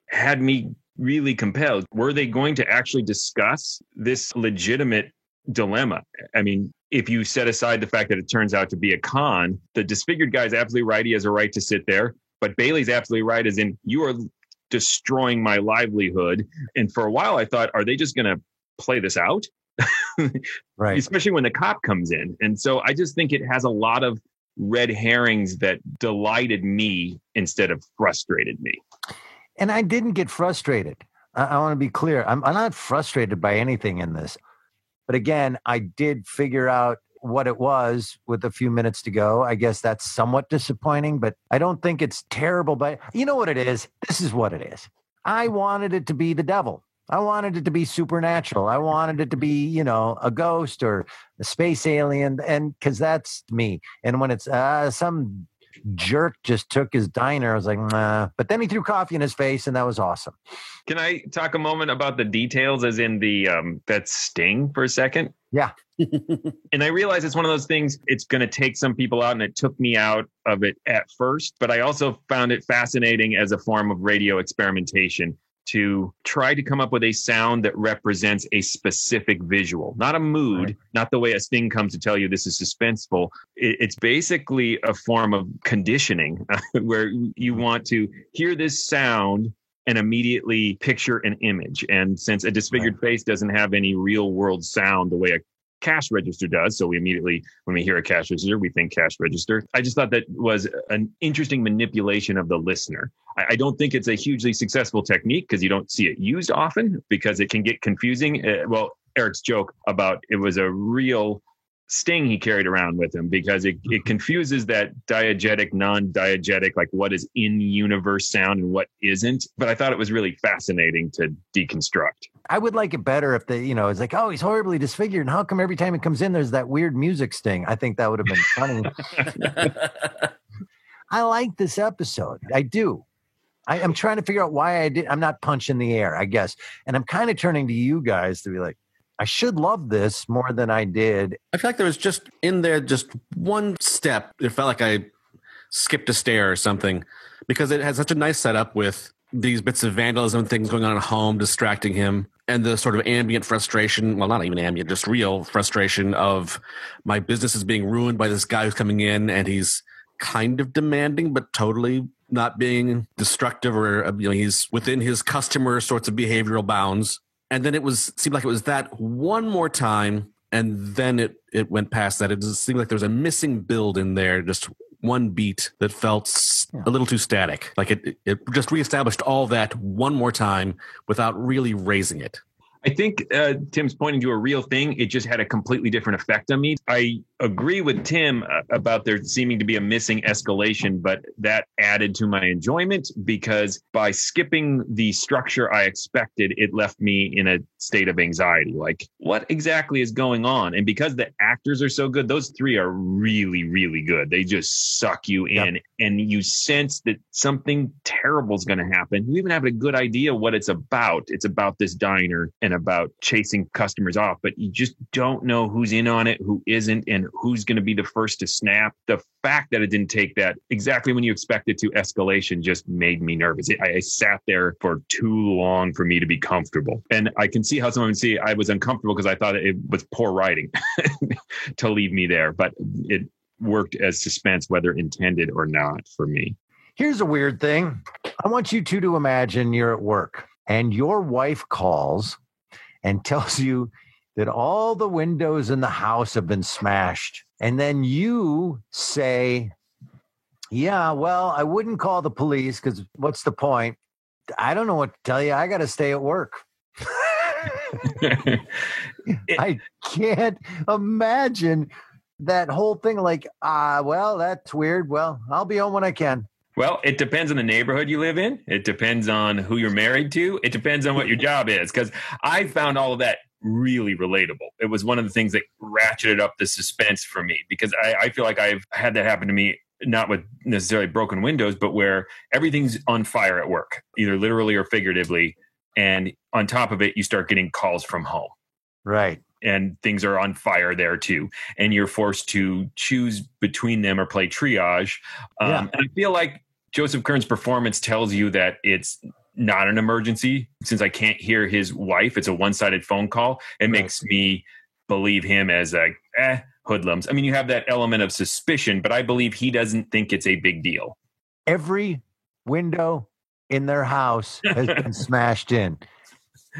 had me really compelled. Were they going to actually discuss this legitimate dilemma? I mean, if you set aside the fact that it turns out to be a con, the disfigured guy's absolutely right. He has a right to sit there. But Bailey's absolutely right, as in, you are destroying my livelihood. And for a while, I thought, are they just going to play this out? Right. Especially when the cop comes in. And so I just think it has a lot of red herrings that delighted me instead of frustrated me. And I didn't get frustrated. I want to be clear. I'm not frustrated by anything in this. But again, I did figure out what it was with a few minutes to go. I guess that's somewhat disappointing, but I don't think it's terrible. But you know what it is? This is what it is. I wanted it to be the devil. I wanted it to be supernatural. I wanted it to be, a ghost or a space alien, and because that's me. And when it's some jerk just took his diner, I was like, nah. But then he threw coffee in his face, and that was awesome. Can I talk a moment about the details, as in the that sting for a second? Yeah. And I realize it's one of those things, it's going to take some people out, and it took me out of it at first. But I also found it fascinating as a form of radio experimentation to try to come up with a sound that represents a specific visual, not a mood, right. Not the way a sting comes to tell you this is suspenseful. It's basically a form of conditioning where you want to hear this sound and immediately picture an image. And since a disfigured face doesn't have any real world sound the way a cash register does, so we immediately, when we hear a cash register, we think cash register. I just thought that was an interesting manipulation of the listener. I don't think it's a hugely successful technique because you don't see it used often because it can get confusing. Well, Eric's joke about it was a real sting he carried around with him because it confuses that diegetic, non-diegetic, like what is in universe sound and what isn't. But I thought it was really fascinating to deconstruct. I would like it better if it's like, oh, he's horribly disfigured. And how come every time he comes in, there's that weird music sting? I think that would have been funny. I like this episode. I do. I'm trying to figure out why I'm not punching the air, I guess. And I'm kind of turning to you guys to be like, I should love this more than I did. I feel like there was just one step. It felt like I skipped a stair or something because it had such a nice setup with these bits of vandalism, things going on at home, distracting him, and the sort of ambient frustration, well, not even ambient, just real frustration of my business is being ruined by this guy who's coming in and he's kind of demanding, but totally not being destructive or, he's within his customer sorts of behavioral bounds. And then seemed like it was that one more time, and then it went past that. It just seemed like there was a missing build in there, just one beat that felt a little too static. Like it just reestablished all that one more time without really raising it. I think Tim's pointing to a real thing. It just had a completely different effect on me. I agree with Tim about there seeming to be a missing escalation, but that added to my enjoyment because by skipping the structure I expected, it left me in a state of anxiety. Like, what exactly is going on? And because the actors are so good, those three are really, really good. They just suck you in and you sense that something terrible is going to happen. You even have a good idea what it's about. It's about this diner and about chasing customers off, but you just don't know who's in on it, who isn't, and who's going to be the first to snap. The fact that it didn't take that exactly when you expect it to escalation just made me nervous. I sat there for too long for me to be comfortable. And I can see how someone would see I was uncomfortable because I thought it was poor writing to leave me there, but it worked as suspense, whether intended or not, for me. Here's a weird thing. I want you two to imagine you're at work and your wife calls and tells you that all the windows in the house have been smashed And then you say, yeah, well, I wouldn't call the police because what's the point? I don't know what to tell you. I got to stay at work. I can't imagine that whole thing. Like, well, that's weird. Well, I'll be home when I can. Well, it depends on the neighborhood you live in. It depends on who you're married to. It depends on what your job is. Because I found all of that really relatable. It was one of the things that ratcheted up the suspense for me, because I feel like I've had that happen to me, not with necessarily broken windows, but where everything's on fire at work, either literally or figuratively. And on top of it, you start getting calls from home. Right. And things are on fire there too. And you're forced to choose between them or play triage. And I feel like Joseph Kearns' performance tells you that it's not an emergency. Since I can't hear his wife, it's a one-sided phone call. It makes me believe him as hoodlums. I mean, you have that element of suspicion, but I believe he doesn't think it's a big deal. Every window in their house has been smashed in.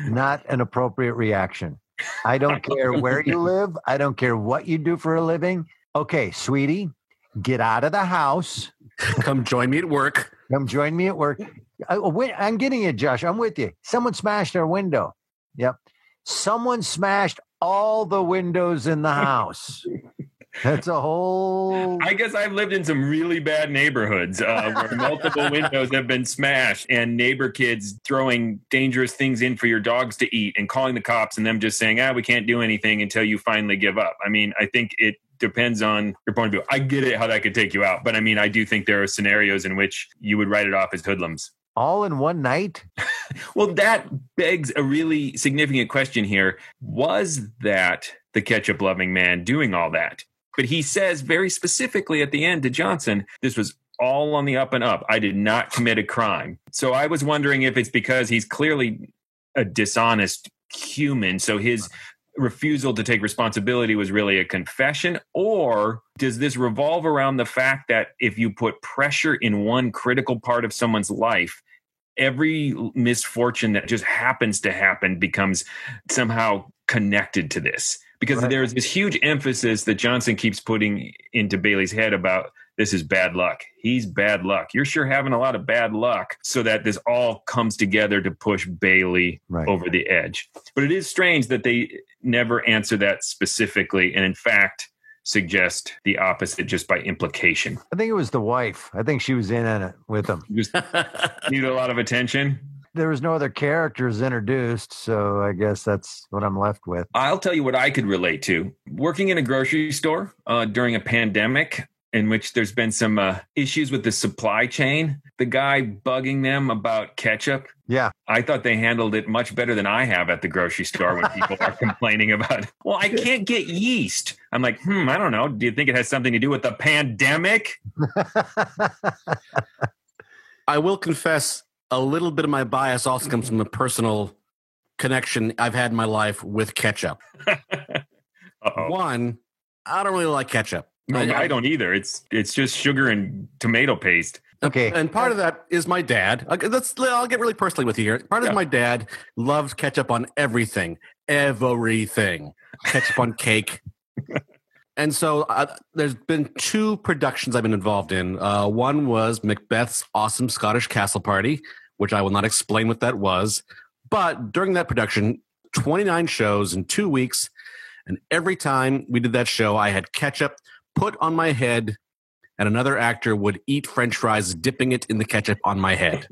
Not an appropriate reaction. I don't care where you live. I don't care what you do for a living. Okay, sweetie, get out of the house. Come join me at work. Come join me at work. I'm getting it, Josh. I'm with you. Someone smashed our window. Yep. Someone smashed all the windows in the house. That's a whole... I guess I've lived in some really bad neighborhoods where multiple windows have been smashed and neighbor kids throwing dangerous things in for your dogs to eat and calling the cops and them just saying, we can't do anything until you finally give up. I mean, I think it depends on your point of view. I get it how that could take you out. But I mean, I do think there are scenarios in which you would write it off as hoodlums. All in one night? Well, that begs a really significant question here. Was that the ketchup-loving man doing all that? But he says very specifically at the end to Johnson, this was all on the up and up. I did not commit a crime. So I was wondering if it's because he's clearly a dishonest human. So his refusal to take responsibility was really a confession, or does this revolve around the fact that if you put pressure in one critical part of someone's life, every misfortune that just happens to happen becomes somehow connected to this? Because there's this huge emphasis that Johnson keeps putting into Bailey's head about this is bad luck. He's bad luck. You're sure having a lot of bad luck, so that this all comes together to push Bailey over the edge. But it is strange that they never answer that specifically, and in fact suggest the opposite just by implication. I think it was the wife. I think she was in on it with him. Just needed a lot of attention. There was no other characters introduced, so I guess that's what I'm left with. I'll tell you what I could relate to. Working in a grocery store during a pandemic in which there's been some issues with the supply chain, the guy bugging them about ketchup. Yeah. I thought they handled it much better than I have at the grocery store when people are complaining about, well, I can't get yeast. I'm like, I don't know. Do you think it has something to do with the pandemic? I will confess, a little bit of my bias also comes from a personal connection I've had in my life with ketchup. One, I don't really like ketchup. No, I don't either. It's just sugar and tomato paste. Okay. And part of that is my dad. I'll get really personally with you here. Part of my dad loves ketchup on everything. Everything. Ketchup on cake. And so there's been two productions I've been involved in. One was Macbeth's Awesome Scottish Castle Party, which I will not explain what that was. But during that production, 29 shows in 2 weeks, and every time we did that show, I had ketchup put on my head, and another actor would eat French fries, dipping it in the ketchup on my head.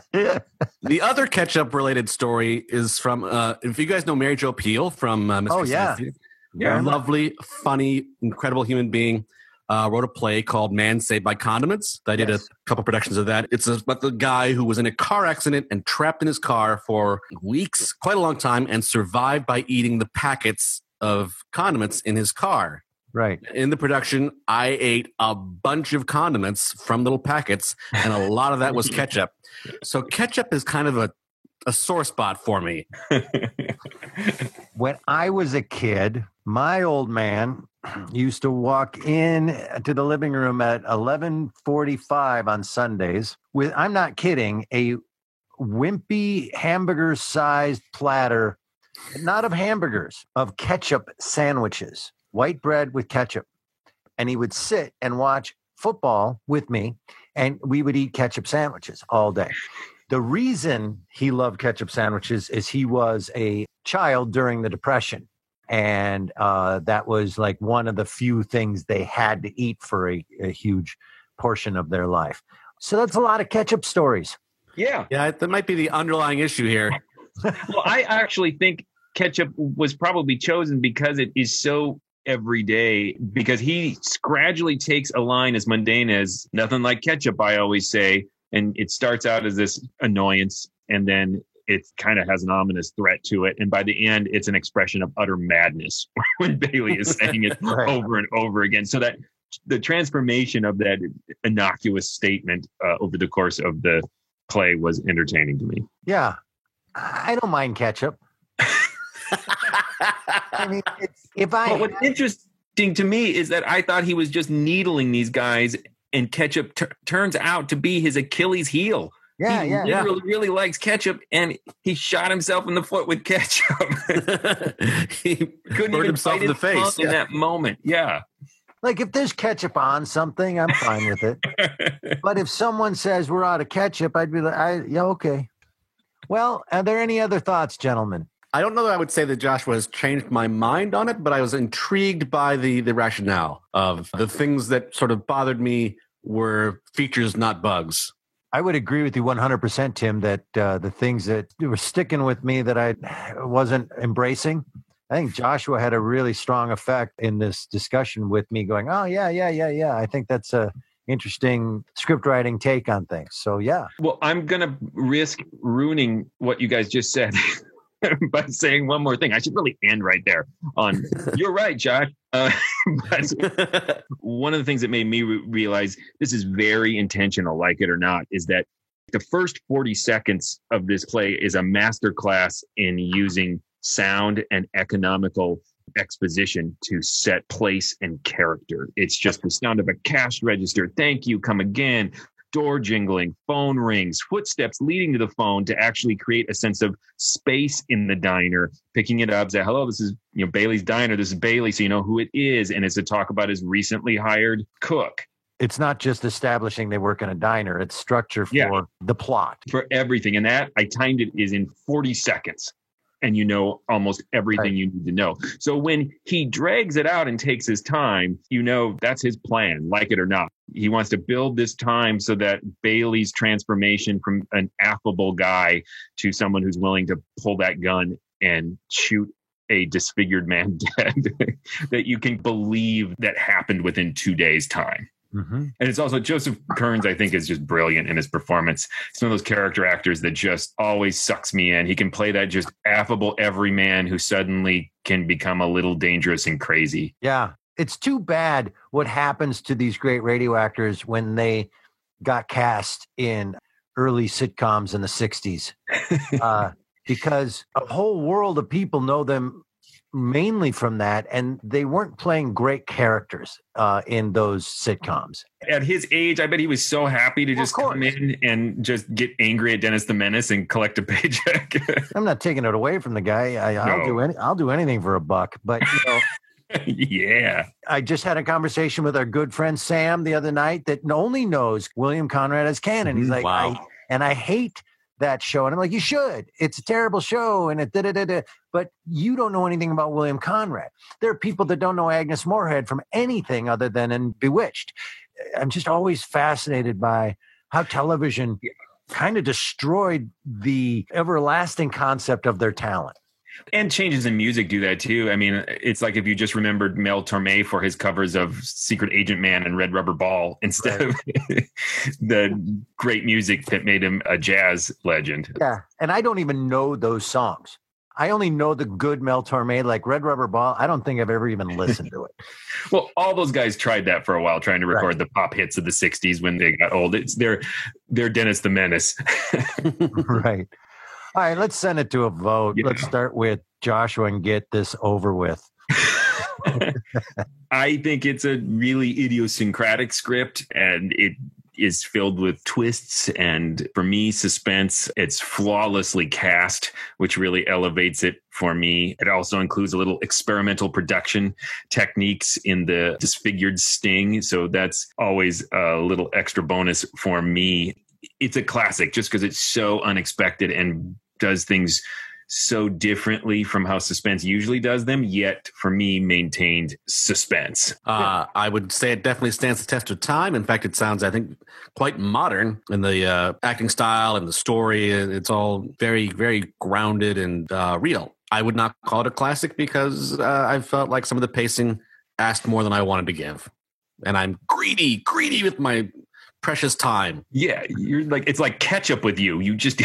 The other ketchup-related story is from, if you guys know Mary Jo Pehl from Mr. Seinfeld. Yeah, lovely, funny, incredible human being. Wrote a play called Man Saved by Condiments. I did a couple productions of that. It's about the guy who was in a car accident and trapped in his car for weeks, quite a long time, and survived by eating the packets of condiments in his car. Right. In the production, I ate a bunch of condiments from little packets, and a lot of that was ketchup. So ketchup is kind of a sore spot for me. When I was a kid, my old man used to walk in to the living room at 11:45 on Sundays with, I'm not kidding, a wimpy hamburger-sized platter, not of hamburgers, of ketchup sandwiches. white bread with ketchup. And he would sit and watch football with me, and we would eat ketchup sandwiches all day. The reason he loved ketchup sandwiches is he was a child during the Depression. And that was like one of the few things they had to eat for a huge portion of their life. So that's a lot of ketchup stories. Yeah. Yeah, that might be the underlying issue here. Well, I actually think ketchup was probably chosen because it is so everyday, because he gradually takes a line as mundane as nothing like ketchup, I always say. And it starts out as this annoyance, and then it kind of has an ominous threat to it. And by the end, it's an expression of utter madness when Bailey is saying it Right. over and over again. So that the transformation of that innocuous statement over the course of the play was entertaining to me. Yeah. I don't mind ketchup. I mean, But what's interesting to me is that I thought he was just needling these guys, and ketchup turns out to be his Achilles heel. Yeah, he yeah. really likes ketchup, and he shot himself in the foot with ketchup. He Couldn't burned even himself fight in the his tongue face. in that moment. Yeah. Like if there's ketchup on something, I'm fine with it. But if someone says we're out of ketchup, I'd be like, yeah, okay. Well, are there any other thoughts, gentlemen? I don't know that I would say that Joshua has changed my mind on it, but I was intrigued by the rationale of the things that sort of bothered me were features, not bugs. I would agree with you 100%, Tim, that the things that were sticking with me that I wasn't embracing, I think Joshua had a really strong effect in this discussion with me going, oh, yeah. I think that's a interesting script writing take on things. So, yeah. Well, I'm going to risk ruining what you guys just said by saying one more thing. I should really end right there on, you're right, Josh. But one of the things that made me realize this is very intentional, like it or not, is that the first 40 seconds of this play is a masterclass in using sound and economical exposition to set place and character. It's just the sound of a cash register. Thank you. Come again. Door jingling, phone rings, footsteps leading to the phone to actually create a sense of space in the diner, picking it up, say, hello, this is Bailey's Diner. This is Bailey. So you know who it is. And it's to talk about his recently hired cook. It's not just establishing they work in a diner. It's structure for the plot. For everything. And that I timed it is in 40 seconds. And you know almost everything you need to know. So when he drags it out and takes his time, that's his plan, like it or not. He wants to build this time so that Bailey's transformation from an affable guy to someone who's willing to pull that gun and shoot a disfigured man dead, that you can believe that happened within 2 days' time. Mm-hmm. And it's also Joseph Kearns, I think, is just brilliant in his performance. He's one of those character actors that just always sucks me in. He can play that just affable everyman who suddenly can become a little dangerous and crazy. Yeah. It's too bad what happens to these great radio actors when they got cast in early sitcoms in the 60s. Because a whole world of people know them mainly from that, and they weren't playing great characters in those sitcoms. At his age, I bet he was so happy to just come in and just get angry at Dennis the Menace and collect a paycheck. I'm not taking it away from the guy. I'll do anything for a buck, but yeah. I just had a conversation with our good friend Sam the other night that only knows William Conrad as Cannon. He's like, wow. I hate that show. And I'm like, you should. It's a terrible show. And but you don't know anything about William Conrad. There are people that don't know Agnes Moorehead from anything other than in Bewitched. I'm just always fascinated by how television kind of destroyed the everlasting concept of their talent. And changes in music do that too. I mean, it's like if you just remembered Mel Torme for his covers of Secret Agent Man and Red Rubber Ball instead of the great music that made him a jazz legend. Yeah. And I don't even know those songs. I only know the good Mel Torme, like Red Rubber Ball. I don't think I've ever even listened to it. Well, all those guys tried that for a while, trying to record the pop hits of the 60s when they got old. They're Dennis the Menace. Right. All right, let's send it to a vote. Yeah. Let's start with Joshua and get this over with. I think it's a really idiosyncratic script, and is filled with twists, and for me, suspense. It's flawlessly cast, which really elevates it for me. It also includes a little experimental production techniques in the disfigured Sting, so that's always a little extra bonus for me. It's a classic just because it's so unexpected and does things so differently from how suspense usually does them, yet for me maintained suspense. I would say it definitely stands the test of time. In fact, it sounds, I think, quite modern in the acting style and the story. It's all very, very grounded and real. I would not call it a classic because I felt like some of the pacing asked more than I wanted to give. And I'm greedy with my precious time. Yeah, you're like, it's like ketchup with you. You just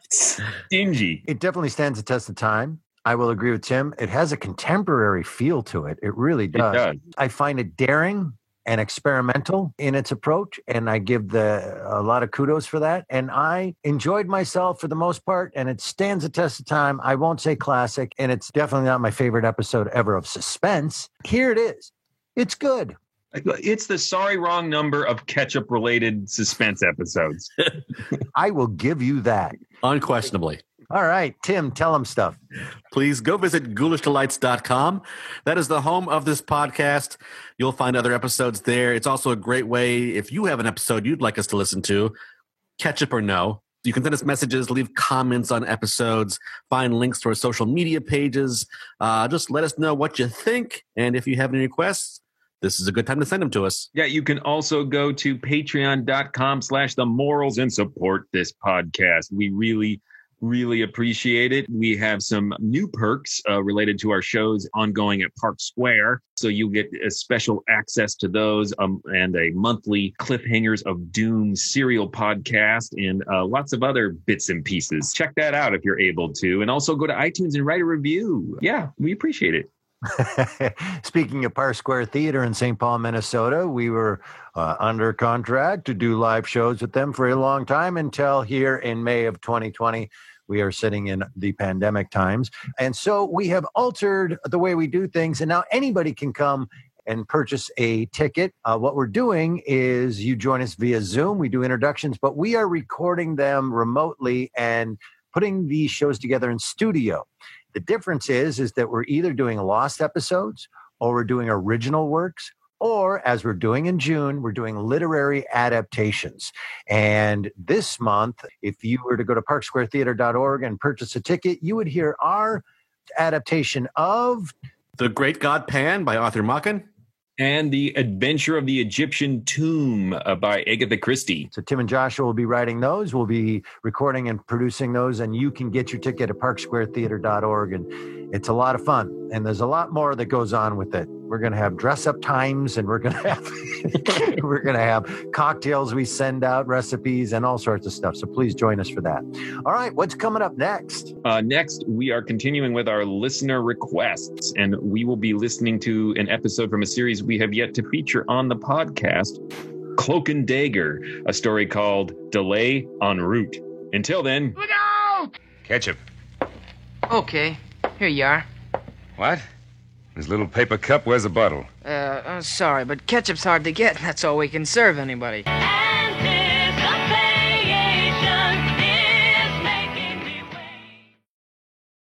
stingy. It definitely stands the test of time. I will agree with Tim. It has a contemporary feel to it. It really does. It does. I find it daring and experimental in its approach, and I give a lot of kudos for that. And I enjoyed myself for the most part, and it stands the test of time. I won't say classic, and it's definitely not my favorite episode ever of suspense. Here it is. It's good. It's the sorry wrong number of ketchup-related suspense episodes. I will give you that. Unquestionably. All right, Tim, tell them stuff. Please go visit ghoulishdelights.com. That is the home of this podcast. You'll find other episodes there. It's also a great way, if you have an episode you'd like us to listen to, ketchup or no, you can send us messages, leave comments on episodes, find links to our social media pages. Just let us know what you think. And if you have any requests, this is a good time to send them to us. Yeah, you can also go to patreon.com/themorals and support this podcast. We really appreciate it. We have some new perks related to our shows ongoing at Park Square. So you'll get a special access to those and a monthly Cliffhangers of Doom serial podcast and lots of other bits and pieces. Check that out if you're able to. And also go to iTunes and write a review. Yeah, we appreciate it. Speaking of Park Square Theater in St. Paul, Minnesota, we were under contract to do live shows with them for a long time until here in May of 2020. We are sitting in the pandemic times. And so we have altered the way we do things. And now anybody can come and purchase a ticket. What we're doing is you join us via Zoom. We do introductions, but we are recording them remotely and putting these shows together in studio. The difference is that we're either doing lost episodes or we're doing original works, or as we're doing in June, we're doing literary adaptations. And this month, if you were to go to parksquaretheater.org and purchase a ticket, you would hear our adaptation of The Great God Pan by Arthur Machen. And The Adventure of the Egyptian Tomb by Agatha Christie. So Tim and Joshua will be writing those. We'll be recording and producing those, and you can get your ticket at parksquaretheater.org. And it's a lot of fun. And there's a lot more that goes on with it. We're going to have dress-up times, and we're going to have cocktails we send out, recipes, and all sorts of stuff. So please join us for that. All right, what's coming up next? Next, we are continuing with our listener requests, and we will be listening to an episode from a series we have yet to feature on the podcast, Cloak and Dagger, a story called Delay en Route. Until then... Look out! Ketchup. Okay, here you are. What? This little paper cup, where's the bottle? Sorry, but ketchup's hard to get. That's all we can serve anybody.